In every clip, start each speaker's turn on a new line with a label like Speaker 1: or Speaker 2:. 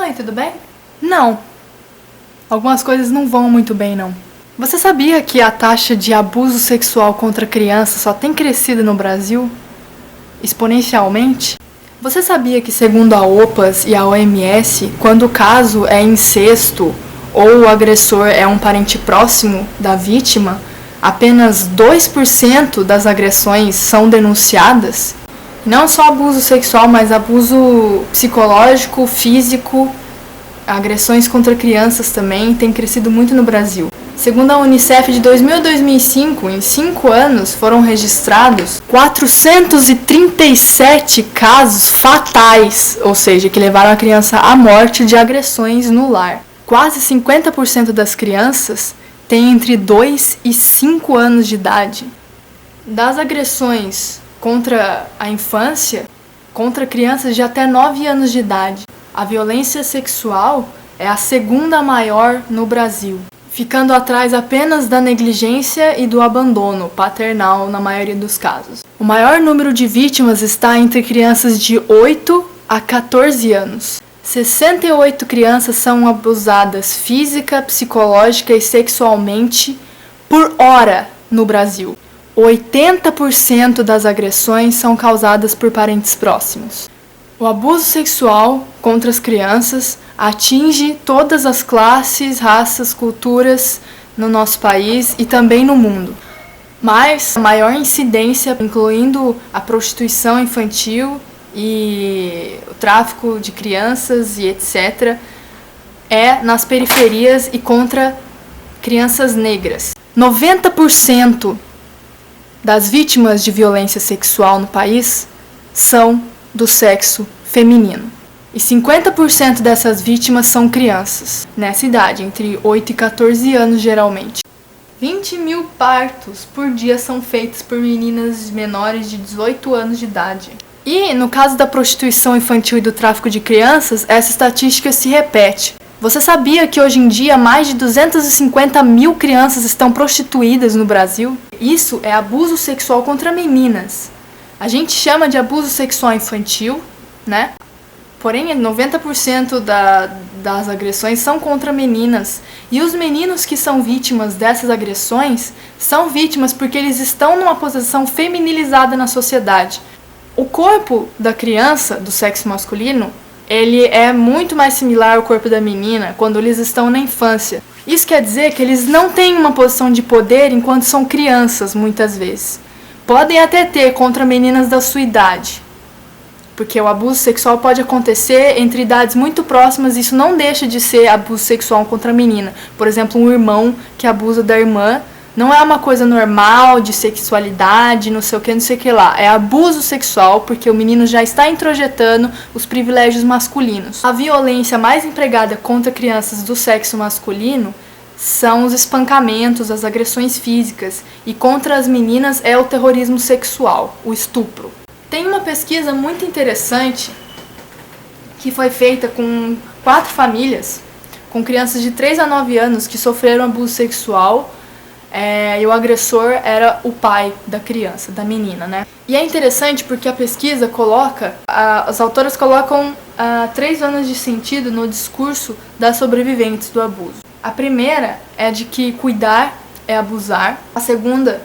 Speaker 1: Oi, tudo bem? Não. Algumas coisas não vão muito bem, não. Você sabia que a taxa de abuso sexual contra crianças só tem crescido no Brasil? Exponencialmente? Você sabia que, segundo a OPAS e a OMS, quando o caso é incesto ou o agressor é um parente próximo da vítima, apenas 2% das agressões são denunciadas? Não só abuso sexual, mas abuso psicológico, físico, agressões contra crianças também têm crescido muito no Brasil. Segundo a Unicef, de 2000 a 2005, em 5 anos, foram registrados 437 casos fatais, ou seja, que levaram a criança à morte de agressões no lar. Quase 50% das crianças têm entre 2 e 5 anos de idade. Das agressões contra a infância, contra crianças de até 9 anos de idade, a violência sexual é a segunda maior no Brasil, ficando atrás apenas da negligência e do abandono paternal na maioria dos casos. O maior número de vítimas está entre crianças de 8 a 14 anos. 68 crianças são abusadas física, psicológica e sexualmente por hora no Brasil. 80% das agressões são causadas por parentes próximos. O abuso sexual contra as crianças atinge todas as classes, raças, culturas no nosso país e também no mundo. Mas a maior incidência, incluindo a prostituição infantil e o tráfico de crianças e etc., é nas periferias e contra crianças negras. 90% das vítimas de violência sexual no país são do sexo feminino. E 50% dessas vítimas são crianças, nessa idade, entre 8 e 14 anos geralmente. 20 mil partos por dia são feitos por meninas menores de 18 anos de idade. E no caso da prostituição infantil e do tráfico de crianças, essa estatística se repete. Você sabia que hoje em dia mais de 250 mil crianças estão prostituídas no Brasil? Isso é abuso sexual contra meninas. A gente chama de abuso sexual infantil, né? Porém, 90% das agressões são contra meninas. E os meninos que são vítimas dessas agressões são vítimas porque eles estão numa posição feminilizada na sociedade. O corpo da criança, do sexo masculino, ele é muito mais similar ao corpo da menina quando eles estão na infância. Isso quer dizer que eles não têm uma posição de poder enquanto são crianças, muitas vezes. Podem até ter contra meninas da sua idade, porque o abuso sexual pode acontecer entre idades muito próximas e isso não deixa de ser abuso sexual contra a menina. Por exemplo, um irmão que abusa da irmã não é uma coisa normal de sexualidade, não sei o que lá. É abuso sexual porque o menino já está introjetando os privilégios masculinos. A violência mais empregada contra crianças do sexo masculino são os espancamentos, as agressões físicas, e contra as meninas é o terrorismo sexual, o estupro. Tem uma pesquisa muito interessante que foi feita com 4 famílias, com crianças de 3 a 9 anos que sofreram abuso sexual, e o agressor era o pai da criança, da menina, né? E é interessante porque a pesquisa coloca, as autoras colocam 3 zonas de sentido no discurso das sobreviventes do abuso. A primeira é de que cuidar é abusar. A segunda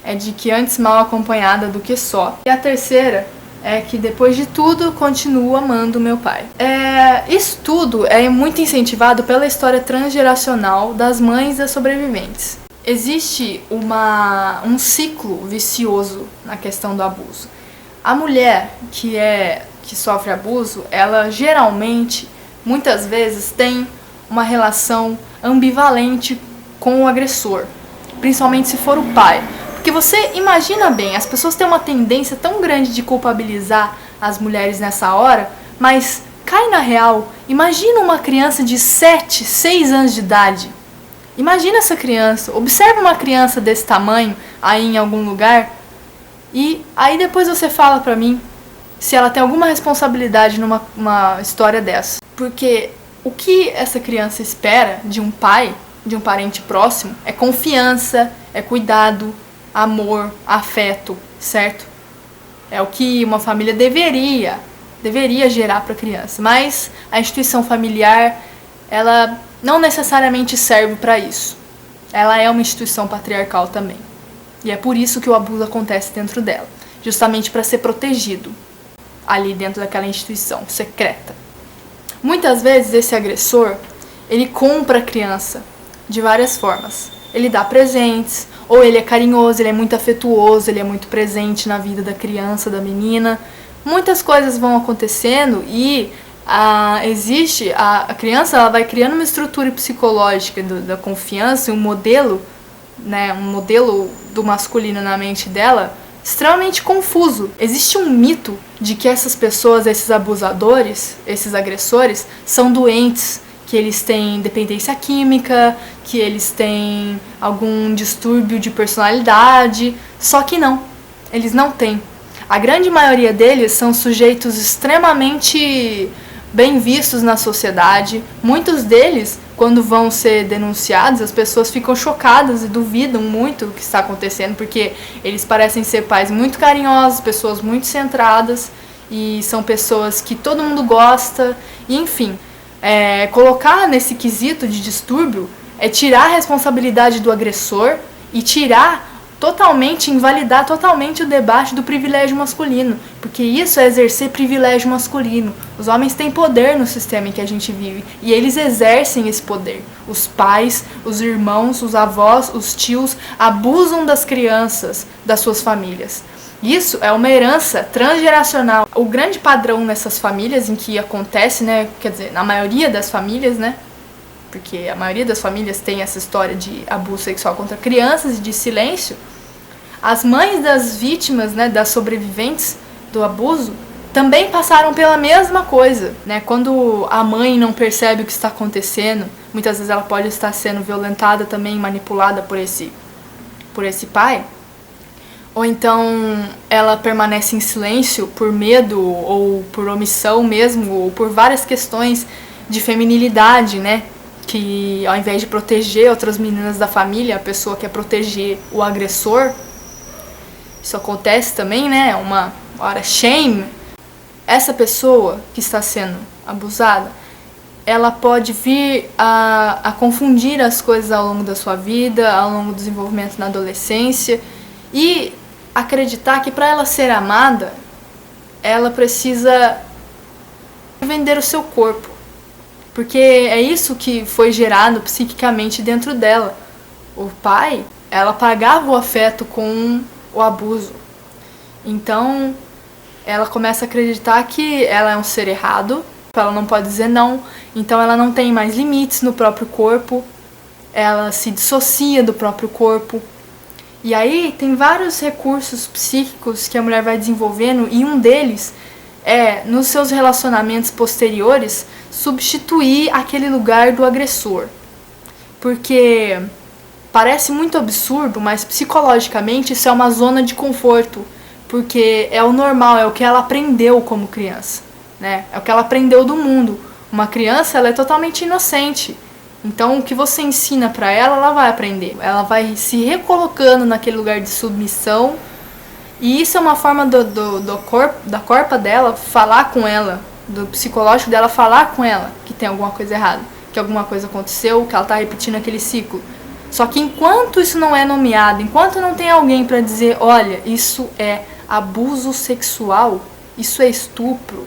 Speaker 1: é de que antes mal acompanhada do que só. E a terceira é que depois de tudo continuo amando meu pai. Isso tudo é muito incentivado pela história transgeracional das mães das sobreviventes. Existe um ciclo vicioso na questão do abuso. A mulher que sofre abuso, ela geralmente, muitas vezes, tem uma relação ambivalente com o agressor, principalmente se for o pai. Porque você imagina bem, as pessoas têm uma tendência tão grande de culpabilizar as mulheres nessa hora, mas cai na real, imagina uma criança de 7, 6 anos de idade. Imagina essa criança, observa uma criança desse tamanho aí em algum lugar e aí depois você fala pra mim se ela tem alguma responsabilidade numa história dessa. Porque o que essa criança espera de um pai, de um parente próximo, é confiança, é cuidado, amor, afeto, certo? É o que uma família deveria deveria gerar para a criança. Mas a instituição familiar, ela não necessariamente serve para isso. Ela é uma instituição patriarcal também. E é por isso que o abuso acontece dentro dela, justamente para ser protegido ali dentro daquela instituição secreta. Muitas vezes esse agressor, ele compra a criança de várias formas. Ele dá presentes, ou ele é carinhoso, ele é muito afetuoso, ele é muito presente na vida da criança, da menina. Muitas coisas vão acontecendo e a criança, ela vai criando uma estrutura psicológica da confiança, um modelo, né, um modelo do masculino na mente dela extremamente confuso. Existe um mito de que essas pessoas, esses abusadores, esses agressores, são doentes, que eles têm dependência química, que eles têm algum distúrbio de personalidade, só que não, eles não têm. A grande maioria deles são sujeitos extremamente bem vistos na sociedade. Muitos deles, quando vão ser denunciados, as pessoas ficam chocadas e duvidam muito do que está acontecendo, porque eles parecem ser pais muito carinhosos, pessoas muito centradas, e são pessoas que todo mundo gosta, e enfim. Colocar nesse quesito de distúrbio é tirar a responsabilidade do agressor e invalidar totalmente o debate do privilégio masculino, porque isso é exercer privilégio masculino. Os homens têm poder no sistema em que a gente vive e eles exercem esse poder. Os pais, os irmãos, os avós, os tios abusam das crianças, das suas famílias. Isso é uma herança transgeracional. O grande padrão nessas famílias em que acontece, né, quer dizer, na maioria das famílias, né, porque a maioria das famílias tem essa história de abuso sexual contra crianças e de silêncio, as mães das vítimas, né, das sobreviventes do abuso, também passaram pela mesma coisa, né? Quando a mãe não percebe o que está acontecendo, muitas vezes ela pode estar sendo violentada também, manipulada por esse pai, ou então ela permanece em silêncio por medo ou por omissão mesmo, ou por várias questões de feminilidade, né? Que ao invés de proteger outras meninas da família, a pessoa quer proteger o agressor. Isso acontece também, né? Uma shame. Essa pessoa que está sendo abusada, ela pode vir a confundir as coisas ao longo da sua vida, ao longo do desenvolvimento na adolescência, e acreditar que para ela ser amada, ela precisa vender o seu corpo. Porque é isso que foi gerado psiquicamente dentro dela. O pai, ela pagava o afeto com o abuso. Então, ela começa a acreditar que ela é um ser errado, ela não pode dizer não, então ela não tem mais limites no próprio corpo, ela se dissocia do próprio corpo. E aí tem vários recursos psíquicos que a mulher vai desenvolvendo, e um deles é, nos seus relacionamentos posteriores, substituir aquele lugar do agressor. Porque parece muito absurdo, mas psicologicamente isso é uma zona de conforto, porque é o normal, é o que ela aprendeu como criança, né? É o que ela aprendeu do mundo. Uma criança, ela é totalmente inocente. Então, o que você ensina pra ela, ela vai aprender. Ela vai se recolocando naquele lugar de submissão. E isso é uma forma da corpa dela falar com ela, do psicológico dela falar com ela que tem alguma coisa errada, que alguma coisa aconteceu, que ela tá repetindo aquele ciclo. Só que enquanto isso não é nomeado, enquanto não tem alguém pra dizer, olha, isso é abuso sexual, isso é estupro,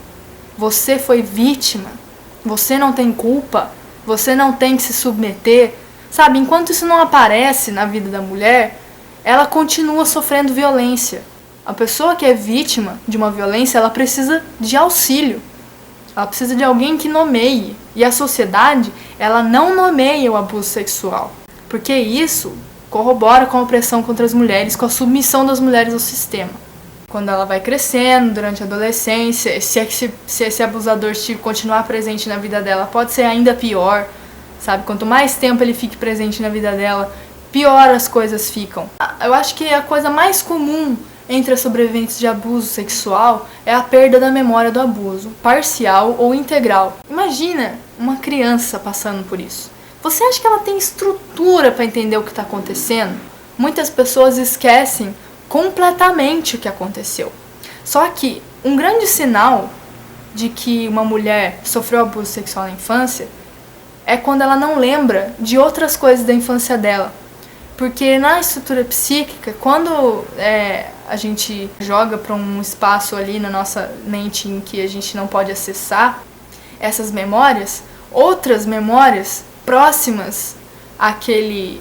Speaker 1: você foi vítima, você não tem culpa, você não tem que se submeter, sabe? Enquanto isso não aparece na vida da mulher, ela continua sofrendo violência. A pessoa que é vítima de uma violência, ela precisa de auxílio. Ela precisa de alguém que nomeie. E a sociedade, ela não nomeia o abuso sexual. Porque isso corrobora com a opressão contra as mulheres, com a submissão das mulheres ao sistema. Quando ela vai crescendo, durante a adolescência, se esse abusador continuar presente na vida dela, pode ser ainda pior, sabe? Quanto mais tempo ele fique presente na vida dela, pior as coisas ficam. Eu acho que a coisa mais comum entre as sobreviventes de abuso sexual é a perda da memória do abuso, parcial ou integral. Imagina uma criança passando por isso. Você acha que ela tem estrutura para entender o que está acontecendo? Muitas pessoas esquecem completamente o que aconteceu. Só que um grande sinal de que uma mulher sofreu abuso sexual na infância é quando ela não lembra de outras coisas da infância dela. Porque na estrutura psíquica, quando a gente joga para um espaço ali na nossa mente em que a gente não pode acessar essas memórias, outras memórias próximas àquele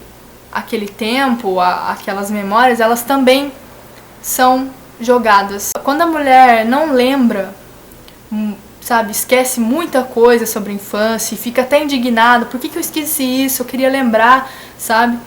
Speaker 1: tempo, aquelas memórias, elas também são jogadas. Quando a mulher não lembra, sabe, esquece muita coisa sobre a infância e fica até indignada, por que eu esqueci isso, eu queria lembrar, sabe?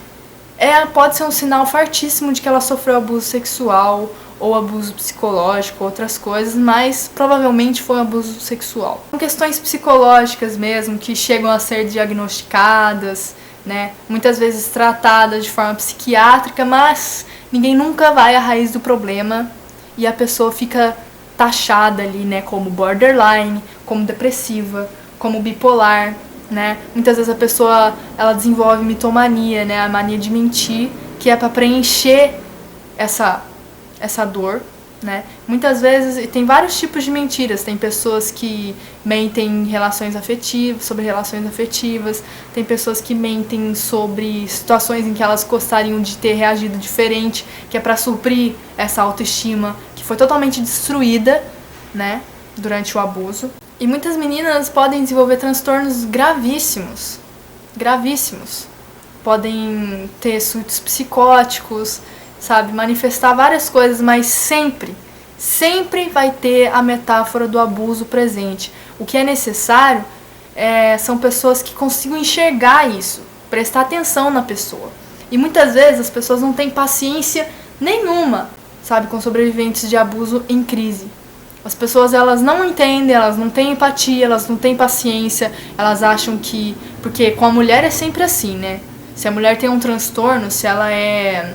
Speaker 1: Pode ser um sinal fortíssimo de que ela sofreu abuso sexual ou abuso psicológico, outras coisas, mas provavelmente foi um abuso sexual. São questões psicológicas mesmo, que chegam a ser diagnosticadas, né? Muitas vezes tratadas de forma psiquiátrica, mas ninguém nunca vai à raiz do problema e a pessoa fica taxada ali, né, como borderline, como depressiva, como bipolar, né? Muitas vezes a pessoa ela desenvolve mitomania, né, a mania de mentir, que é para preencher essa dor, né? Muitas vezes tem vários tipos de mentiras. Tem pessoas que mentem sobre relações afetivas, tem pessoas que mentem sobre situações em que elas gostariam de ter reagido diferente, que é para suprir essa autoestima que foi totalmente destruída, né, durante o abuso. E muitas meninas podem desenvolver transtornos gravíssimos, podem ter surtos psicóticos, sabe, manifestar várias coisas, mas sempre vai ter a metáfora do abuso presente. O que é necessário são pessoas que consigam enxergar isso, prestar atenção na pessoa. E muitas vezes as pessoas não têm paciência nenhuma, sabe, com sobreviventes de abuso em crise. As pessoas, elas não entendem, elas não têm empatia, elas não têm paciência, elas acham que... Porque com a mulher é sempre assim, né? Se a mulher tem um transtorno, se ela é...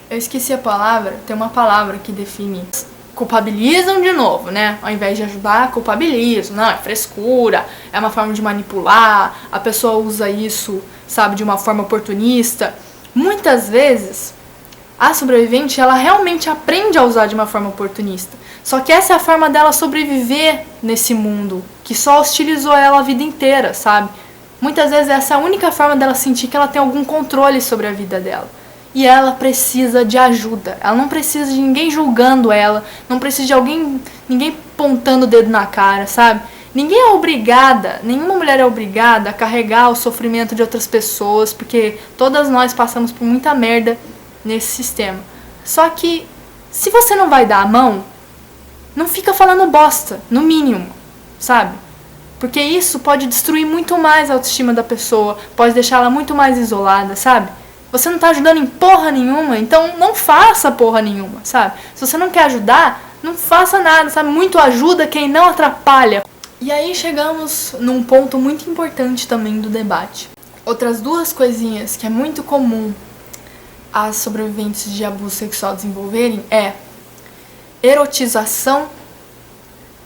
Speaker 1: Eu esqueci a palavra, tem uma palavra que define. Culpabilizam de novo, né? Ao invés de ajudar, culpabilizam. Não, é frescura, é uma forma de manipular, a pessoa usa isso, sabe, de uma forma oportunista. Muitas vezes, a sobrevivente, ela realmente aprende a usar de uma forma oportunista. Só que essa é a forma dela sobreviver nesse mundo, que só hostilizou ela a vida inteira, sabe? Muitas vezes essa é a única forma dela sentir que ela tem algum controle sobre a vida dela. E ela precisa de ajuda. Ela não precisa de ninguém julgando ela, não precisa de ninguém apontando o dedo na cara, sabe? Ninguém é obrigada, nenhuma mulher é obrigada a carregar o sofrimento de outras pessoas, porque todas nós passamos por muita merda nesse sistema. Só que, se você não vai dar a mão, não fica falando bosta, no mínimo, sabe? Porque isso pode destruir muito mais a autoestima da pessoa, pode deixá-la muito mais isolada, sabe? Você não tá ajudando em porra nenhuma, então não faça porra nenhuma, sabe? Se você não quer ajudar, não faça nada, sabe? Muito ajuda quem não atrapalha. E aí chegamos num ponto muito importante também do debate. Outras duas coisinhas que é muito comum as sobreviventes de abuso sexual desenvolverem é erotização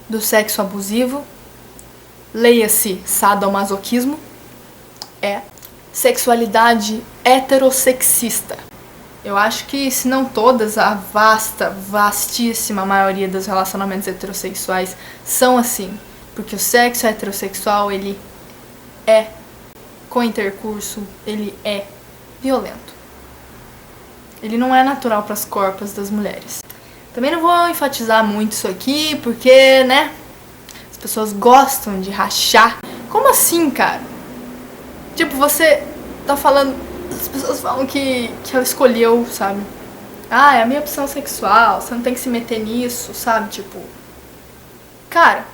Speaker 1: do sexo abusivo, leia-se sadomasoquismo, sexualidade heterossexista. Eu acho que, se não todas, a vastíssima maioria dos relacionamentos heterossexuais são assim, porque o sexo heterossexual, ele é, com intercurso, ele é violento. Ele não é natural para as corpas das mulheres. Também não vou enfatizar muito isso aqui, porque, né, as pessoas gostam de rachar. Como assim, cara? Tipo, você tá falando... As pessoas falam que ela escolheu, sabe? Ah, é a minha opção sexual, você não tem que se meter nisso, sabe? Tipo... Cara...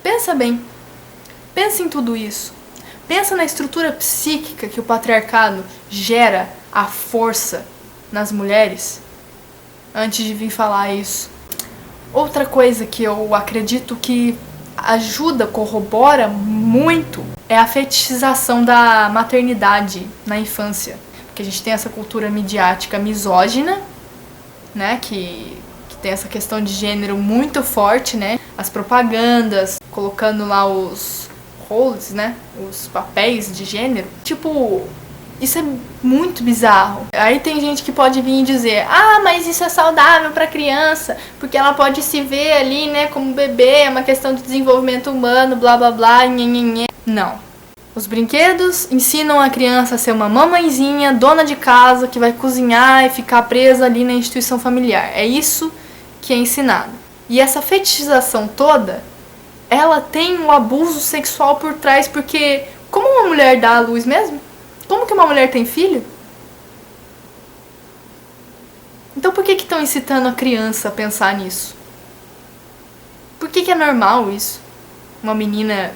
Speaker 1: Pensa bem. Pensa em tudo isso. Pensa na estrutura psíquica que o patriarcado gera a força nas mulheres antes de vir falar isso. Outra coisa que eu acredito que ajuda, corrobora muito, é a fetichização da maternidade na infância. Porque a gente tem essa cultura midiática misógina, né, que tem essa questão de gênero muito forte, né, as propagandas, colocando lá os roles, né, os papéis de gênero. Tipo, Isso é muito bizarro. Aí tem gente que pode vir e dizer: ah, mas isso é saudável pra criança, porque ela pode se ver ali, né, como bebê, é uma questão de desenvolvimento humano, blá blá blá, nhenhenhê. Não. Os brinquedos ensinam a criança a ser uma mamãezinha, dona de casa, que vai cozinhar e ficar presa ali na instituição familiar. É isso que é ensinado. E essa fetichização toda, ela tem o abuso sexual por trás, porque como uma mulher dá à luz mesmo? Como que uma mulher tem filho? Então por que estão incitando a criança a pensar nisso? Por que é normal isso? Uma menina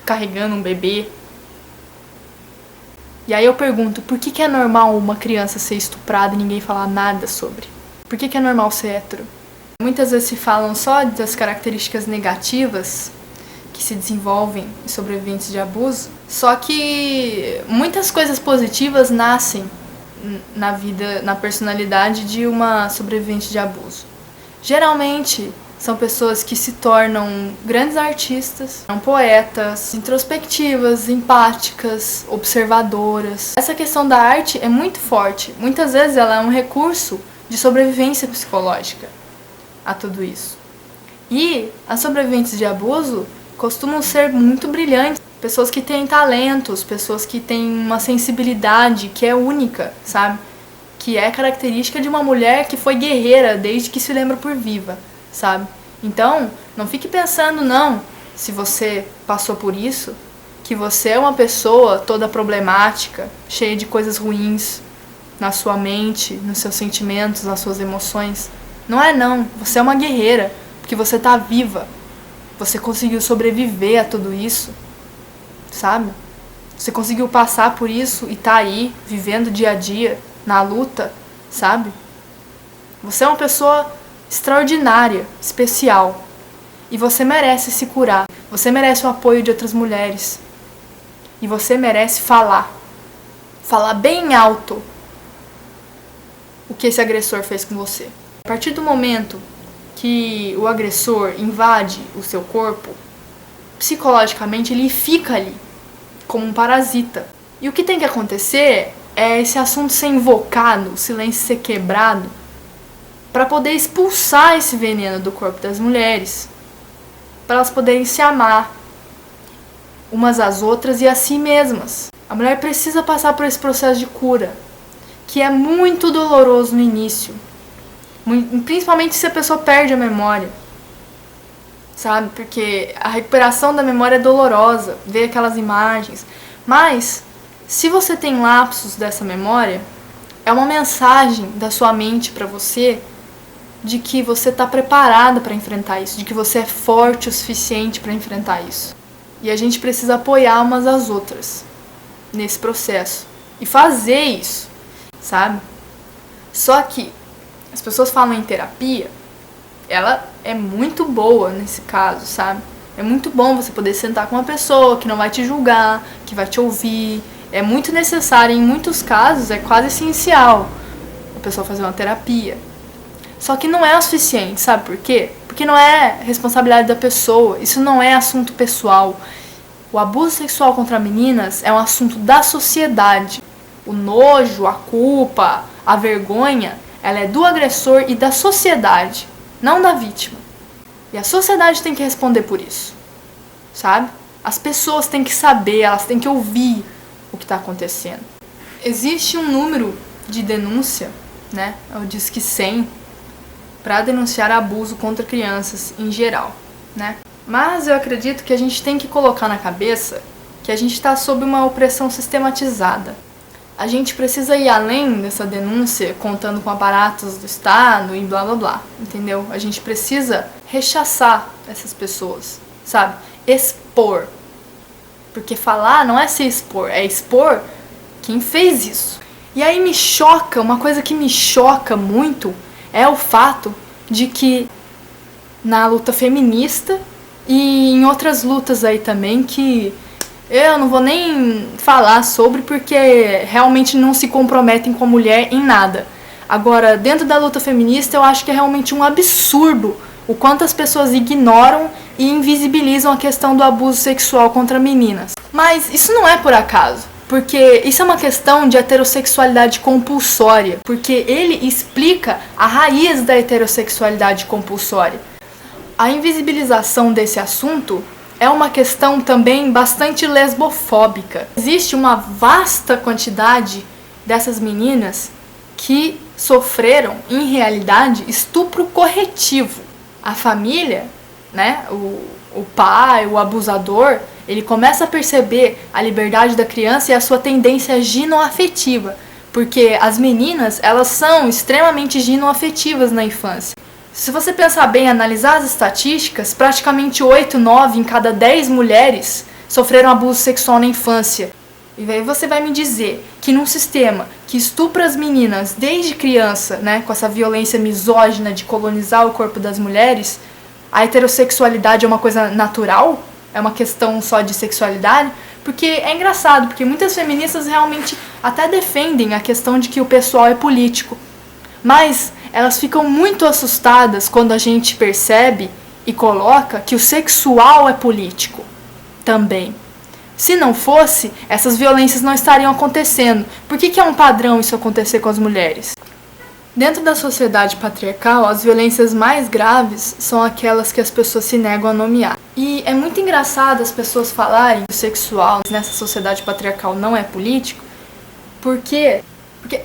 Speaker 1: carregando um bebê. E aí eu pergunto, por que é normal uma criança ser estuprada e ninguém falar nada sobre? Por que é normal ser hétero? Muitas vezes se falam só das características negativas que se desenvolvem em sobreviventes de abuso, só que muitas coisas positivas nascem na vida, na personalidade de uma sobrevivente de abuso. Geralmente são pessoas que se tornam grandes artistas, são poetas, introspectivas, empáticas, observadoras. Essa questão da arte é muito forte. Muitas vezes ela é um recurso de sobrevivência psicológica a tudo isso. E as sobreviventes de abuso costumam ser muito brilhantes. Pessoas que têm talentos, pessoas que têm uma sensibilidade que é única, sabe? Que é característica de uma mulher que foi guerreira desde que se lembra por viva, sabe? Então, não fique pensando, não, se você passou por isso, que você é uma pessoa toda problemática, cheia de coisas ruins na sua mente, nos seus sentimentos, nas suas emoções. Não é não, você é uma guerreira, porque você tá viva. Você conseguiu sobreviver a tudo isso, sabe? Você conseguiu passar por isso e tá aí, vivendo dia a dia, na luta, sabe? Você é uma pessoa extraordinária, especial. E você merece se curar. Você merece o apoio de outras mulheres. E você merece falar. Falar bem alto o que esse agressor fez com você. A partir do momento que o agressor invade o seu corpo, psicologicamente ele fica ali, como um parasita. E o que tem que acontecer é esse assunto ser invocado, o silêncio ser quebrado, para poder expulsar esse veneno do corpo das mulheres, para elas poderem se amar umas às outras e a si mesmas. A mulher precisa passar por esse processo de cura, que é muito doloroso no início, principalmente se a pessoa perde a memória, sabe? Porque a recuperação da memória é dolorosa, ver aquelas imagens. Mas, se você tem lapsos dessa memória, é uma mensagem da sua mente para você de que você está preparada para enfrentar isso, de que você é forte o suficiente para enfrentar isso. E a gente precisa apoiar umas às outras nesse processo e fazer isso, sabe? Só que as pessoas falam em terapia, ela é muito boa nesse caso, sabe? É muito bom você poder sentar com uma pessoa que não vai te julgar, que vai te ouvir. É muito necessário, em muitos casos, é quase essencial a pessoa fazer uma terapia. Só que não é o suficiente, sabe por quê? Porque não é responsabilidade da pessoa, isso não é assunto pessoal. O abuso sexual contra meninas é um assunto da sociedade. O nojo, a culpa, a vergonha, ela é do agressor e da sociedade, não da vítima. E a sociedade tem que responder por isso, sabe? As pessoas têm que saber, elas têm que ouvir o que está acontecendo. Existe um número de denúncia, né? É o Disque 100, para denunciar abuso contra crianças em geral, né? Mas eu acredito que a gente tem que colocar na cabeça que a gente está sob uma opressão sistematizada. A gente precisa ir além dessa denúncia, contando com aparatos do Estado e blá blá blá, entendeu? A gente precisa rechaçar essas pessoas, sabe? Expor. Porque falar não é se expor, é expor quem fez isso. E aí me choca, uma coisa que me choca muito é o fato de que na luta feminista e em outras lutas aí também que eu não vou nem falar sobre porque realmente não se comprometem com a mulher em nada. Agora, dentro da luta feminista, eu acho que é realmente um absurdo o quanto as pessoas ignoram e invisibilizam a questão do abuso sexual contra meninas. Mas isso não é por acaso. Porque isso é uma questão de heterossexualidade compulsória, porque ele explica a raiz da heterossexualidade compulsória. A invisibilização desse assunto é uma questão também bastante lesbofóbica. Existe uma vasta quantidade dessas meninas que sofreram, em realidade, estupro corretivo. A família, né, o pai, o abusador, ele começa a perceber a liberdade da criança e a sua tendência ginoafetiva, porque as meninas, elas são extremamente ginoafetivas na infância. Se você pensar bem, analisar as estatísticas, praticamente 8, 9 em cada 10 mulheres sofreram abuso sexual na infância. E aí você vai me dizer que num sistema que estupra as meninas desde criança, né, com essa violência misógina de colonizar o corpo das mulheres, a heterossexualidade é uma coisa natural? É uma questão só de sexualidade? Porque é engraçado, porque muitas feministas realmente até defendem a questão de que o pessoal é político. Mas elas ficam muito assustadas quando a gente percebe e coloca que o sexual é político também. Se não fosse, essas violências não estariam acontecendo. Por que é um padrão isso acontecer com as mulheres? Dentro da sociedade patriarcal, as violências mais graves são aquelas que as pessoas se negam a nomear. E é muito engraçado as pessoas falarem que o sexual nessa sociedade patriarcal não é político, porque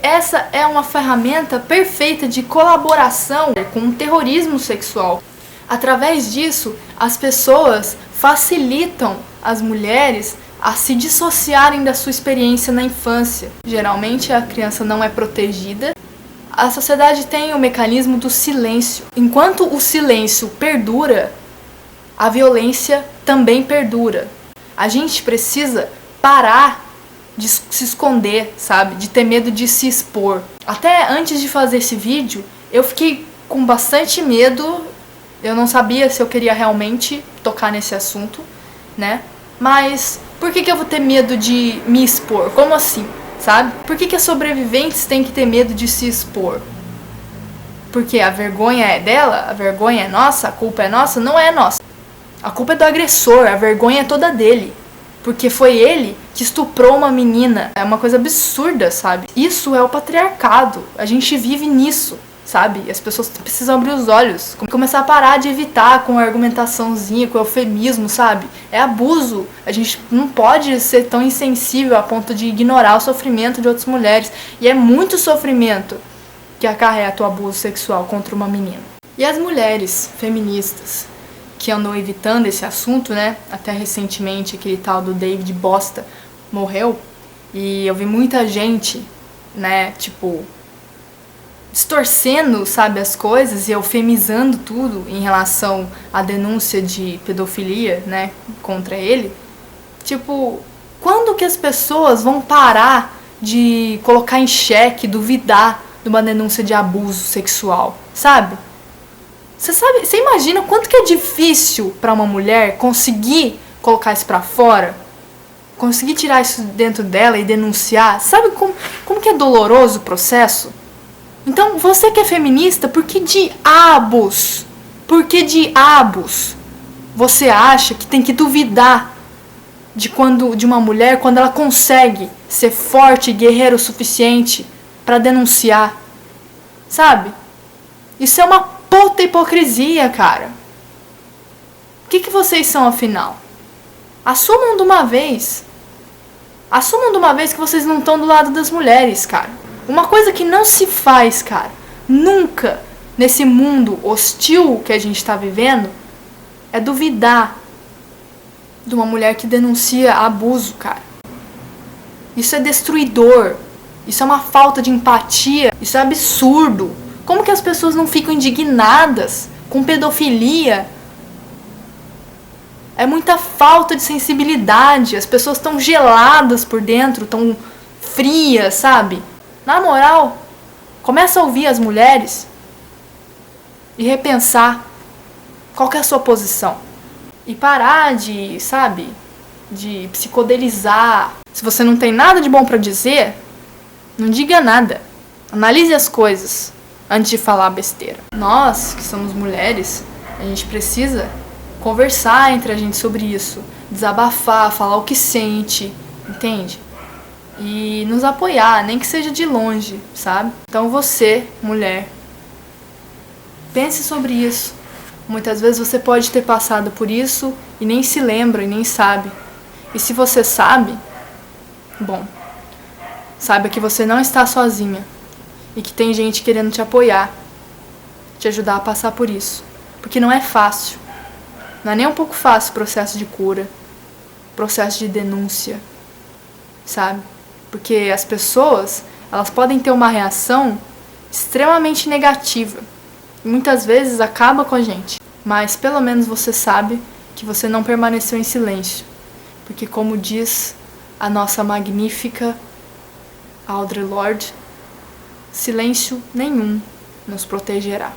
Speaker 1: essa é uma ferramenta perfeita de colaboração com o terrorismo sexual. Através disso, as pessoas facilitam as mulheres a se dissociarem da sua experiência na infância. Geralmente a criança não é protegida. A sociedade tem o mecanismo do silêncio. Enquanto o silêncio perdura, a violência também perdura. A gente precisa parar de se esconder, sabe? De ter medo de se expor. Até antes de fazer esse vídeo, eu fiquei com bastante medo. Eu não sabia se eu queria realmente tocar nesse assunto, né? Mas por que eu vou ter medo de me expor? Como assim? Sabe? Por que as sobreviventes têm que ter medo de se expor? Porque a vergonha é dela? A vergonha é nossa? A culpa é nossa? Não é nossa. A culpa é do agressor, a vergonha é toda dele. Porque foi ele que estuprou uma menina. É uma coisa absurda, sabe? Isso é o patriarcado. A gente vive nisso, sabe? As pessoas precisam abrir os olhos. Começar a parar de evitar com argumentaçãozinha, com eufemismo, sabe? É abuso. A gente não pode ser tão insensível a ponto de ignorar o sofrimento de outras mulheres. E é muito sofrimento que acarreta o abuso sexual contra uma menina. E as mulheres feministas que andam evitando esse assunto, né? Até recentemente aquele tal do David Bosta morreu. E eu vi muita gente, né, tipo, distorcendo, sabe, as coisas e eufemizando tudo em relação à denúncia de pedofilia, né, contra ele. Tipo, quando que as pessoas vão parar de colocar em xeque, duvidar de uma denúncia de abuso sexual, sabe? Você imagina quanto que é difícil para uma mulher conseguir colocar isso pra fora? Conseguir tirar isso dentro dela e denunciar? Sabe como que é doloroso o processo? Então, você que é feminista, por que diabos você acha que tem que duvidar de uma mulher quando ela consegue ser forte e guerreira o suficiente para denunciar? Sabe? Isso é uma puta hipocrisia, cara. O que vocês são, afinal? Assumam de uma vez. Assumam de uma vez que vocês não estão do lado das mulheres, cara. Uma coisa que não se faz, cara, nunca, nesse mundo hostil que a gente tá vivendo, é duvidar de uma mulher que denuncia abuso, cara. Isso é destruidor. Isso é uma falta de empatia. Isso é absurdo. Como que as pessoas não ficam indignadas com pedofilia? É muita falta de sensibilidade. As pessoas estão geladas por dentro, estão frias, sabe? Na moral, começa a ouvir as mulheres e repensar qual que é a sua posição. E parar de, sabe, de psicodelizar. Se você não tem nada de bom pra dizer, não diga nada. Analise as coisas antes de falar besteira. Nós, que somos mulheres, a gente precisa conversar entre a gente sobre isso. Desabafar, falar o que sente, entende? e nos apoiar, nem que seja de longe, sabe? Então você, mulher, pense sobre isso. Muitas vezes você pode ter passado por isso e nem se lembra e nem sabe. E se você sabe, bom, saiba que você não está sozinha e que tem gente querendo te apoiar, te ajudar a passar por isso. Porque não é fácil. Não é nem um pouco fácil o processo de cura, processo de denúncia, sabe? Porque as pessoas, elas podem ter uma reação extremamente negativa e muitas vezes acaba com a gente. Mas pelo menos você sabe que você não permaneceu em silêncio. Porque como diz a nossa magnífica Audre Lorde, silêncio nenhum nos protegerá.